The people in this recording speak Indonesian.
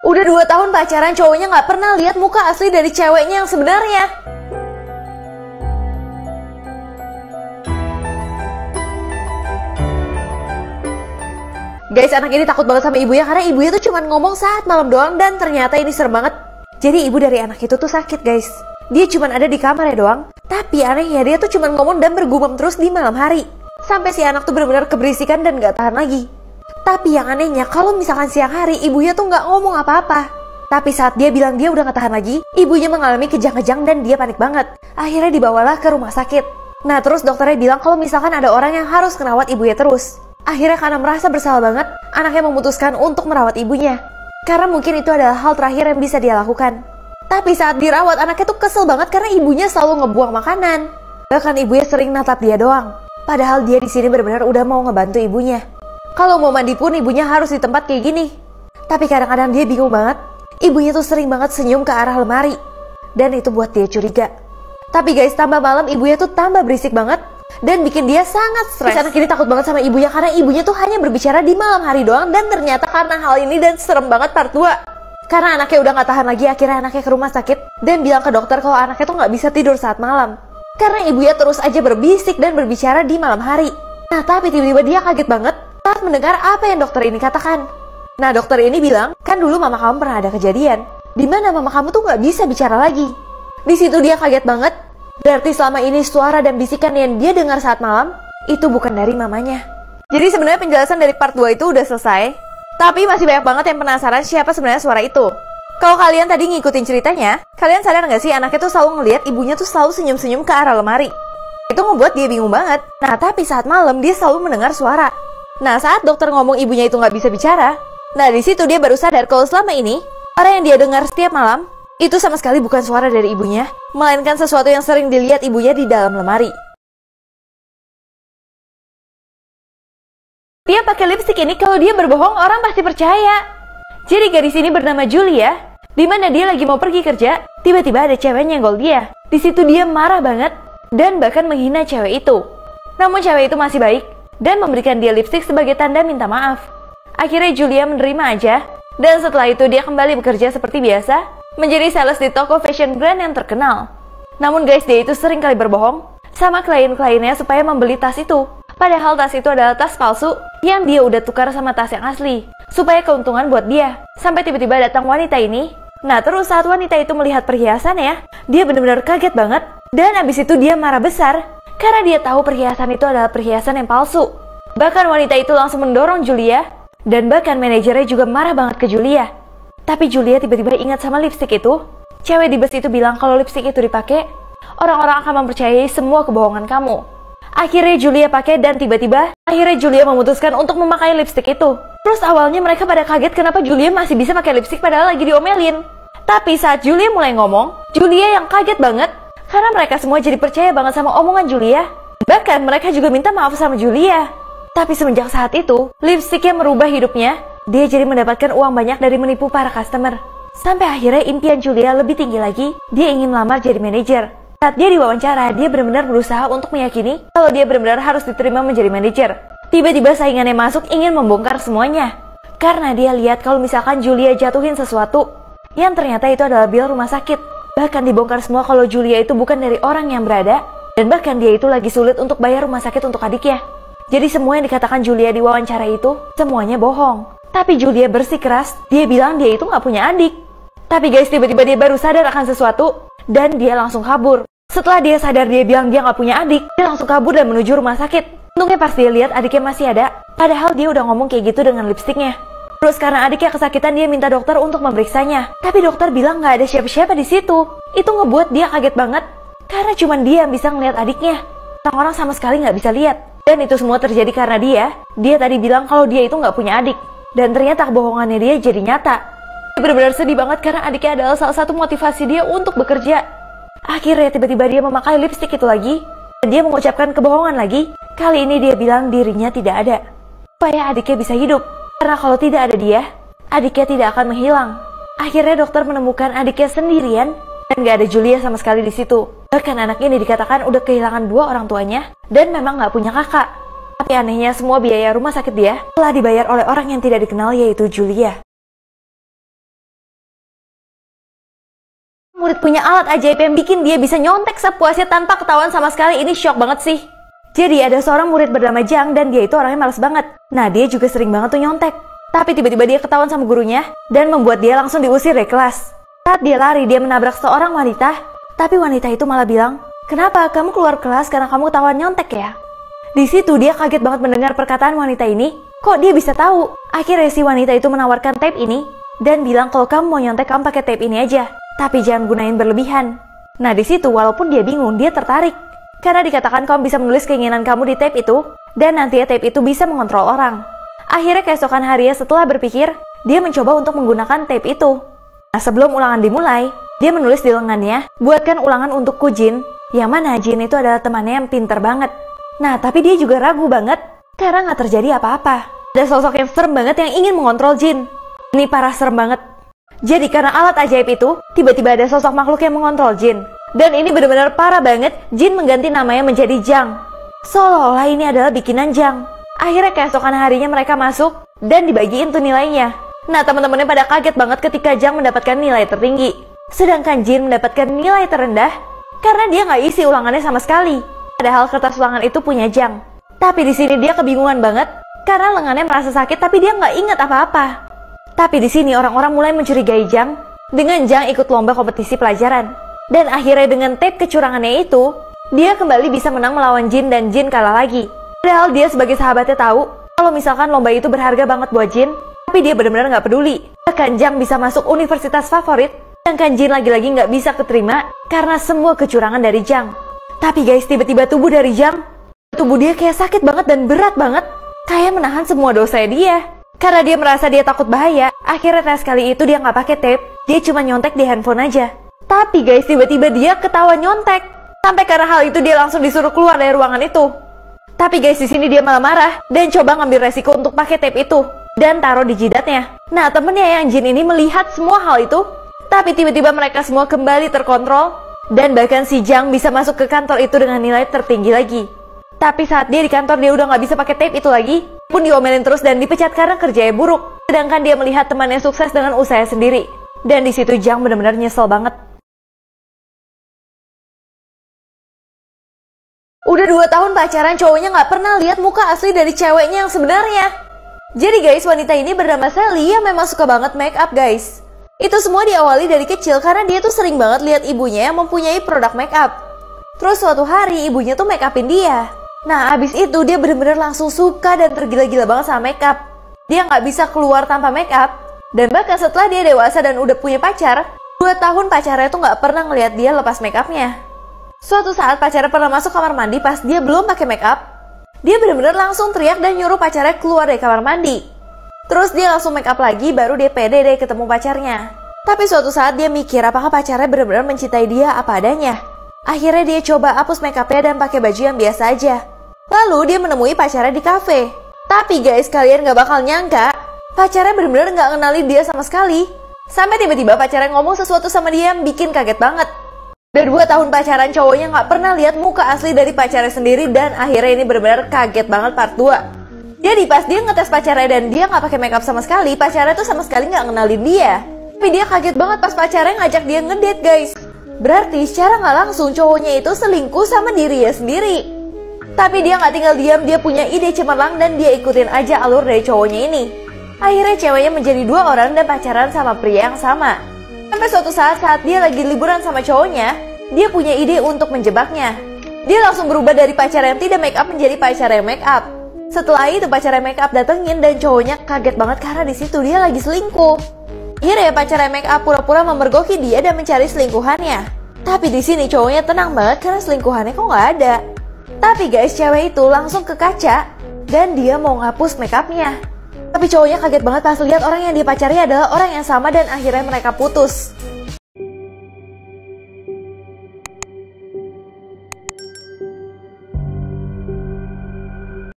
Udah 2 tahun pacaran, cowoknya nggak pernah lihat muka asli dari ceweknya yang sebenarnya. Guys, anak ini takut banget sama ibunya karena ibunya tuh cuma ngomong saat malam doang dan ternyata ini serem banget. Jadi ibu dari anak itu tuh sakit guys. Dia cuma ada di kamarnya doang. Tapi anehnya dia tuh cuma ngomong dan bergumam terus di malam hari. Sampai si anak tuh benar-benar keberisikan dan gak tahan lagi. Tapi yang anehnya kalau misalkan siang hari ibunya tuh gak ngomong apa-apa. Tapi saat dia bilang dia udah gak tahan lagi, ibunya mengalami kejang-kejang dan dia panik banget. Akhirnya dibawalah ke rumah sakit. Nah terus dokternya bilang kalau misalkan ada orang yang harus ngerawat ibunya terus. Akhirnya karena merasa bersalah banget, anaknya memutuskan untuk merawat ibunya. Karena mungkin itu adalah hal terakhir yang bisa dia lakukan. Tapi saat dirawat, anaknya tuh kesel banget karena ibunya selalu ngebuang makanan. Bahkan ibunya sering natap dia doang. Padahal dia di sini benar-benar udah mau ngebantu ibunya. Kalau mau mandi pun ibunya harus di tempat kayak gini. Tapi kadang-kadang dia bingung banget. Ibunya tuh sering banget senyum ke arah lemari. Dan itu buat dia curiga. Tapi guys, tambah malam ibunya tuh tambah berisik banget. Dan bikin dia sangat stres. Anak ini takut banget sama ibunya karena ibunya tuh hanya berbicara di malam hari doang. Dan ternyata karena hal ini dan serem banget part 2. Karena anaknya udah gak tahan lagi, akhirnya anaknya ke rumah sakit. Dan bilang ke dokter kalau anaknya tuh gak bisa tidur saat malam. Karena ibunya terus aja berbisik dan berbicara di malam hari. Nah tapi tiba-tiba dia kaget banget saat mendengar apa yang dokter ini katakan. Nah dokter ini bilang, kan dulu mama kamu pernah ada kejadian dimana mama kamu tuh gak bisa bicara lagi. Di situ dia kaget banget. Berarti selama ini suara dan bisikan yang dia dengar saat malam itu bukan dari mamanya. Jadi sebenarnya penjelasan dari part 2 itu udah selesai. Tapi masih banyak banget yang penasaran siapa sebenarnya suara itu. Kalau kalian tadi ngikutin ceritanya, kalian sadar nggak sih anaknya tuh selalu ngelihat ibunya tuh selalu senyum-senyum ke arah lemari. Itu ngebuat dia bingung banget. Nah tapi saat malam dia selalu mendengar suara. Nah saat dokter ngomong ibunya itu nggak bisa bicara, nah di situ dia baru sadar kalau selama ini orang yang dia dengar setiap malam itu sama sekali bukan suara dari ibunya, melainkan sesuatu yang sering dilihat ibunya di dalam lemari. Dia pakai lipstik ini, kalau dia berbohong orang pasti percaya. Jadi gadis ini bernama Julia, di mana dia lagi mau pergi kerja, tiba-tiba ada cewek nyenggol dia. Di situ dia marah banget dan bahkan menghina cewek itu. Namun cewek itu masih baik dan memberikan dia lipstik sebagai tanda minta maaf. Akhirnya Julia menerima aja, dan setelah itu dia kembali bekerja seperti biasa, menjadi sales di toko fashion brand yang terkenal. Namun guys, dia itu sering kali berbohong sama klien-kliennya supaya membeli tas itu. Padahal tas itu adalah tas palsu yang dia udah tukar sama tas yang asli, supaya keuntungan buat dia. Sampai tiba-tiba datang wanita ini. Nah terus saat wanita itu melihat perhiasannya, dia benar-benar kaget banget. Dan abis itu dia marah besar, karena dia tahu perhiasan itu adalah perhiasan yang palsu. Bahkan wanita itu langsung mendorong Julia, dan bahkan manajernya juga marah banget ke Julia. Tapi Julia tiba-tiba ingat sama lipstik itu. Cewek di bus itu bilang kalau lipstik itu dipakai, orang-orang akan mempercayai semua kebohongan kamu. Akhirnya Julia pakai dan tiba-tiba akhirnya Julia memutuskan untuk memakai lipstik itu. Terus awalnya mereka pada kaget kenapa Julia masih bisa pakai lipstik padahal lagi diomelin. Tapi saat Julia mulai ngomong, Julia yang kaget banget karena mereka semua jadi percaya banget sama omongan Julia. Bahkan mereka juga minta maaf sama Julia. Tapi semenjak saat itu, lipstiknya merubah hidupnya. Dia jadi mendapatkan uang banyak dari menipu para customer. Sampai akhirnya impian Julia lebih tinggi lagi, dia ingin melamar jadi manajer. Saat dia diwawancara, dia benar-benar berusaha untuk meyakini kalau dia benar-benar harus diterima menjadi manajer. Tiba-tiba saingannya masuk ingin membongkar semuanya. Karena dia lihat kalau misalkan Julia jatuhin sesuatu, yang ternyata itu adalah bil rumah sakit. Bahkan dibongkar semua kalau Julia itu bukan dari orang yang berada, dan bahkan dia itu lagi sulit untuk bayar rumah sakit untuk adiknya. Jadi semua yang dikatakan Julia di wawancara itu, semuanya bohong. Tapi Julia bersikeras, dia bilang dia itu nggak punya adik. Tapi guys, tiba-tiba dia baru sadar akan sesuatu, dan dia langsung kabur. Setelah dia sadar dia bilang dia nggak punya adik, dia langsung kabur dan menuju rumah sakit. Untungnya pas dia lihat adiknya masih ada, padahal dia udah ngomong kayak gitu dengan lipstiknya. Terus karena adiknya kesakitan, dia minta dokter untuk memeriksanya. Tapi dokter bilang nggak ada siapa-siapa di situ. Itu ngebuat dia kaget banget, karena cuma dia yang bisa ngeliat adiknya. Orang-orang sama sekali nggak bisa lihat. Dan itu semua terjadi karena dia tadi bilang kalau dia itu nggak punya adik. Dan ternyata kebohongannya dia jadi nyata. Dia benar-benar sedih banget karena adiknya adalah salah satu motivasi dia untuk bekerja. Akhirnya tiba-tiba dia memakai lipstik itu lagi. Dan dia mengucapkan kebohongan lagi. Kali ini dia bilang dirinya tidak ada. Supaya adiknya bisa hidup. Karena kalau tidak ada dia, adiknya tidak akan menghilang. Akhirnya dokter menemukan adiknya sendirian. Dan gak ada Julia sama sekali di situ. Bahkan anak ini dikatakan udah kehilangan 2 orang tuanya. Dan memang gak punya kakak. Tapi anehnya semua biaya rumah sakit dia telah dibayar oleh orang yang tidak dikenal, yaitu Julia. Murid punya alat ajaib yang bikin dia bisa nyontek sepuasnya tanpa ketahuan sama sekali. Ini shock banget sih. Jadi ada seorang murid bernama Jang dan dia itu orangnya malas banget. Nah dia juga sering banget tuh nyontek. Tapi tiba-tiba dia ketahuan sama gurunya dan membuat dia langsung diusir dari kelas. Saat dia lari dia menabrak seorang wanita. Tapi wanita itu malah bilang, "Kenapa kamu keluar kelas karena kamu ketahuan nyontek ya?" Di situ dia kaget banget mendengar perkataan wanita ini. Kok dia bisa tahu? Akhirnya si wanita itu menawarkan tape ini dan bilang kalau kamu mau nyontek kamu pakai tape ini aja. Tapi jangan gunain berlebihan. Nah di situ walaupun dia bingung dia tertarik. Karena dikatakan kamu bisa menulis keinginan kamu di tape itu dan nantinya tape itu bisa mengontrol orang. Akhirnya keesokan harinya setelah berpikir, dia mencoba untuk menggunakan tape itu. Nah sebelum ulangan dimulai, dia menulis di lengannya, buatkan ulangan untuk Jin. Yang mana Jin itu adalah temannya yang pintar banget. Nah tapi dia juga ragu banget karena nggak terjadi apa-apa. Ada sosok yang serem banget yang ingin mengontrol Jin. Ini parah serem banget. Jadi karena alat ajaib itu, tiba-tiba ada sosok makhluk yang mengontrol Jin. Dan ini benar-benar parah banget, Jin mengganti namanya menjadi Jang. Seolah-olah ini adalah bikinan Jang. Akhirnya keesokan harinya mereka masuk dan dibagiin tuh nilainya. Nah teman-temannya pada kaget banget ketika Jang mendapatkan nilai tertinggi. Sedangkan Jin mendapatkan nilai terendah karena dia nggak isi ulangannya sama sekali. Padahal kertas ulangan itu punya Jang. Tapi di sini dia kebingungan banget karena lengannya merasa sakit tapi dia nggak ingat apa-apa. Tapi di sini orang-orang mulai mencurigai Jang dengan Jang ikut lomba kompetisi pelajaran. Dan akhirnya dengan tape kecurangannya itu, dia kembali bisa menang melawan Jin dan Jin kalah lagi. Padahal dia sebagai sahabatnya tahu kalau misalkan lomba itu berharga banget buat Jin, tapi dia benar-benar nggak peduli. Bahkan Jang bisa masuk universitas favorit, sedangkan Jin lagi-lagi nggak bisa keterima karena semua kecurangan dari Jang. Tapi guys, tiba-tiba tubuh dari Jang, tubuh dia kayak sakit banget dan berat banget, kayak menahan semua dosa dia. Karena dia merasa dia takut bahaya, akhirnya tes kali itu dia nggak pakai tape, dia cuma nyontek di handphone aja. Tapi guys, tiba-tiba dia ketahuan nyontek. Sampai karena hal itu dia langsung disuruh keluar dari ruangan itu. Tapi guys, di sini dia malah marah dan coba ngambil resiko untuk pakai tape itu dan taruh di jidatnya. Nah, temennya yang Jin ini melihat semua hal itu, tapi tiba-tiba mereka semua kembali terkontrol dan bahkan si Jang bisa masuk ke kantor itu dengan nilai tertinggi lagi. Tapi saat dia di kantor dia udah nggak bisa pakai tape itu lagi, pun diomelin terus dan dipecat karena kerjanya buruk. Sedangkan dia melihat temannya sukses dengan usaha sendiri. Dan di situ Jang benar-benar nyesel banget. Udah 2 tahun pacaran, cowoknya nggak pernah lihat muka asli dari ceweknya yang sebenarnya. Jadi guys, wanita ini bernama Sally yang memang suka banget make up guys. Itu semua diawali dari kecil karena dia tuh sering banget lihat ibunya yang mempunyai produk make up. Terus suatu hari ibunya tuh make upin dia. Nah abis itu dia bener-bener langsung suka dan tergila-gila banget sama make up. Dia nggak bisa keluar tanpa make up. Dan bahkan setelah dia dewasa dan udah punya pacar, 2 tahun pacarnya tuh nggak pernah ngelihat dia lepas make upnya. Suatu saat pacarnya pernah masuk kamar mandi pas dia belum pakai make up. Dia bener-bener langsung teriak dan nyuruh pacarnya keluar dari kamar mandi. Terus dia langsung make up lagi baru dia pede deh ketemu pacarnya. Tapi suatu saat dia mikir apakah pacarnya bener-bener mencintai dia apa adanya. Akhirnya dia coba hapus make upnya dan pakai baju yang biasa aja. Lalu dia menemui pacarnya di kafe. Tapi guys, kalian gak bakal nyangka pacarnya bener-bener gak ngenalin dia sama sekali. Sampai tiba-tiba pacarnya ngomong sesuatu sama dia yang bikin kaget banget. Udah 2 tahun pacaran, cowoknya gak pernah lihat muka asli dari pacarnya sendiri. Dan akhirnya ini bener-bener kaget banget part 2. Jadi pas dia ngetes pacarnya dan dia gak pakai makeup sama sekali, pacarnya tuh sama sekali gak ngenalin dia. Tapi dia kaget banget pas pacarnya ngajak dia ngedate guys. Berarti secara gak langsung cowoknya itu selingkuh sama dirinya sendiri. Tapi dia nggak tinggal diam, dia punya ide cemerlang dan dia ikutin aja alur dari cowoknya ini. Akhirnya ceweknya menjadi 2 orang dan pacaran sama pria yang sama. Sampai suatu saat dia lagi liburan sama cowoknya, dia punya ide untuk menjebaknya. Dia langsung berubah dari pacar yang tidak make up menjadi pacar yang make up. Setelah itu pacar yang make up datengin dan cowoknya kaget banget karena di situ dia lagi selingkuh. Akhirnya pacar yang make up pura-pura memergoki dia dan mencari selingkuhannya. Tapi di sini cowoknya tenang banget karena selingkuhannya kok nggak ada. Tapi guys, cewek itu langsung ke kaca dan dia mau ngapus makeupnya. Tapi cowoknya kaget banget pas lihat orang yang dipacari adalah orang yang sama dan akhirnya mereka putus.